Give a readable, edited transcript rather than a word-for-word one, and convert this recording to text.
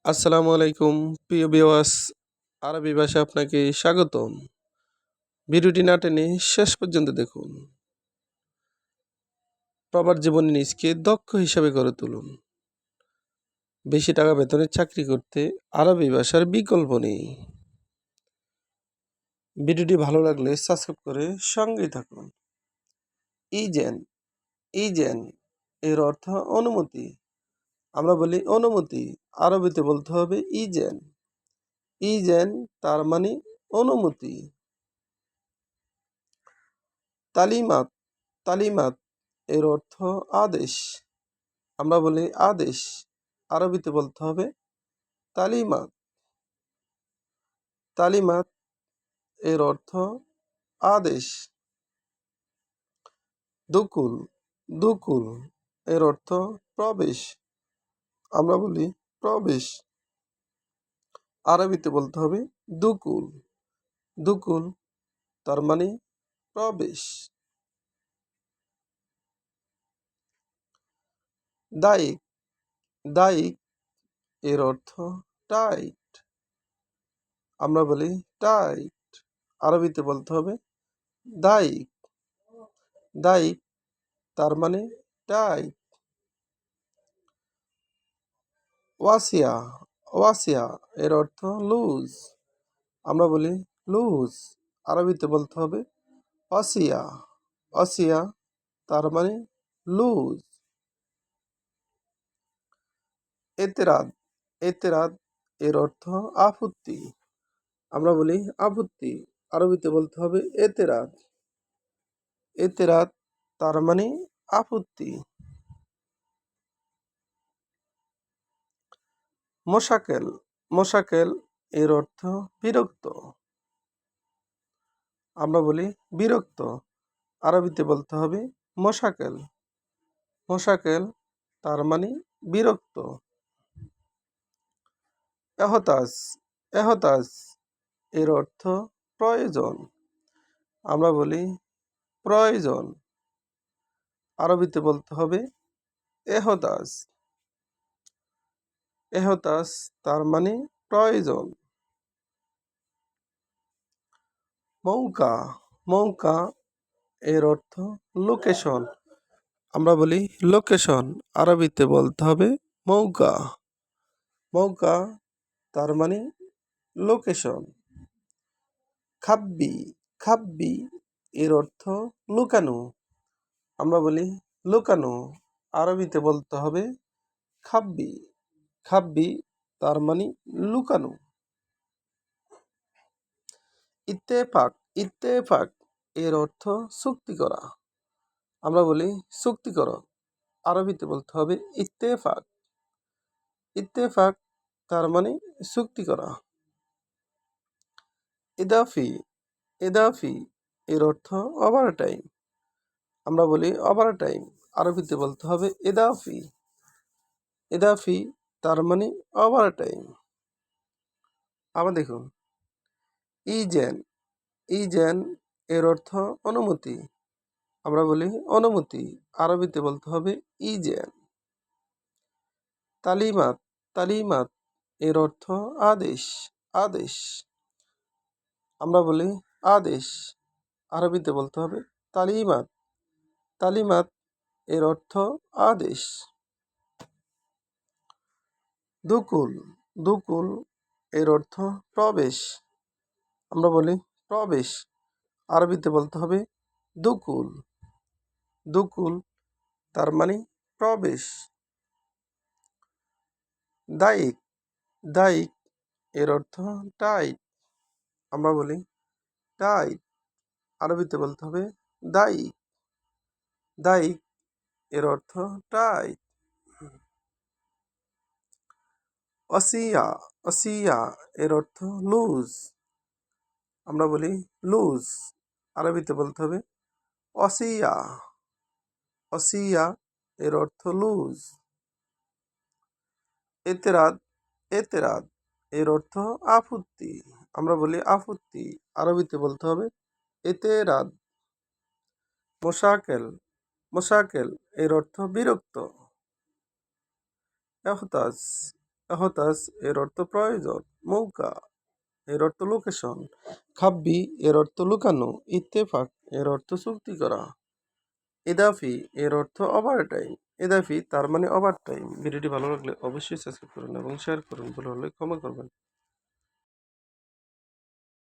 আসসালামু আলাইকুম প্রিয় ভিউয়ার্স, আরবি ভাষা আপনাকে স্বাগতম। ভিডিওটি না টেনে শেষ পর্যন্ত দেখুন। প্রবাস জীবনে নিজকে দক্ষ হিসাবে গড়ে তুলুন। বেশি টাকা বেতনের চাকরি করতে আরবি ভাষার বিকল্প নেই। ভিডিওটি ভালো লাগলে সাবস্ক্রাইব করে সঙ্গেই থাকুন। ইজেন ইজেন এর অর্থ অনুমতি। আমরা বলি অনুমতি, আরবিতে বলতে হবে ইজেন। ইজেন তার মানে অনুমতি। তালিমাত তালিমাত এর অর্থ আদেশ। আমরা বলি আদেশ, আরবিতে বলতে হবে তালিমাত। তালিমাত এর অর্থ আদেশ। দুকুল দুকুল এর অর্থ প্রবেশ। আমরা বলি প্রবেশ, আরবিতে বলতে হবে দুকুল। দুকুল তার মানে প্রবেশ। দায়িক দায়িক এর অর্থ টাইট। আমরা বলি টাইট, আরবিতে বলতে হবে দায়িক। দায়িক তার মানে টাইট। ওয়াসিয়া ওয়াসিয়া এর অর্থ লুজ। আমরা বলি লুজ, আরবিতে বলতে হবে অসিয়া। অসিয়া তার মানে লুজ। এতেরাদ এতেরাদ এর অর্থ আপত্তি। আমরা বলি আপত্তি, আরবিতে বলতে হবে এতেরাদ। এতেরাদ তার মানে আপত্তি। মোশাকেল মোশাকেল এর অর্থ বিরক্ত। আমরা বলি বিরক্ত, আরবিতে বলতে হবে মোশাকেল। মোশাকেল তার মানে বিরক্ত। এহতাজ এহতাজ এর অর্থ প্রয়োজন। আমরা বলি প্রয়োজন, আরবিতে বলতে হবে এহতাজ। এহতাজ তার মানে প্রয়োজন। মৌকা মৌকা এর অর্থ লোকেশন। আমরা বলি লোকেশন, আরবিতে বলতে হবে মৌকা। মৌকা তার মানে লোকেশন। খাব্বি খাব্বি এর অর্থ লুকানো। আমরা বলি লুকানো, আরবিতে বলতে হবে খাব্বি। খাব্বি তার মানে লুকানো। ইত্তেফাক ইত্তেফাক এর অর্থ চুক্তি করা। আমরা বলি চুক্তি করো, আরবিতে বলতে হবে ইত্তেফাক। ইত্তেফাক তার মানে চুক্তি করা। ইদাফি ইদাফি এর অর্থ ওভার টাইম। আমরা বলি ওভার টাইম, আরবিতে বলতে হবে ইদাফি। ইদাফি তার মানে ওভার টাইম। আবার দেখুন, ইজেন ইজেন এর অর্থ অনুমতি। আমরা বলি অনুমতি, আরবিতে বলতে হবে ইজেন। তালিমাত তালিমাত এর অর্থ আদেশ। আদেশ আমরা বলি আদেশ, আরবিতে বলতে হবে তালিমাত। তালিমাত এর অর্থ আদেশ। দুকুল দুকুল এর অর্থ প্রবেশ। আমরা বলি প্রবেশ, আরবিতে বলতে হবে দুকুল। দুকুল তার মানে প্রবেশ। দায়িক দায়িক এর অর্থ টাইট। আমরা বলি টাইট, আরবিতে বলতে হবে দায়িক। দায়িক এর অর্থ টাইট। অসিয়া অসিয়া এর অর্থ লুজ। আমরা বলি লুজ, আরবিতে বলতে হবে অসিয়া। অসিয়া এর অর্থ লুজ। এতেরাদ এতেরাদ এর অর্থ আপত্তি। আমরা বলি আপত্তি, আরবিতে বলতে হবে এতেরাদ। মোশাকেল মোশাকেল এর অর্থ বিরক্ত। এহতাজ এহতাস এর অর্থ প্রয়োজন, মৌকা এর অর্থ লোকেশন, খাব্বি এর অর্থ লুকানো, ইত্তেফাক এর অর্থ চুক্তি করা, ইদাফি এর অর্থ ওভারটাইম। ইদাফি তার মানে ওভারটাইম। ভিডিওটি ভালো লাগলে অবশ্যই সাবস্ক্রাইব করুন এবং শেয়ার করুন। ভুল হলে ক্ষমা করবেন।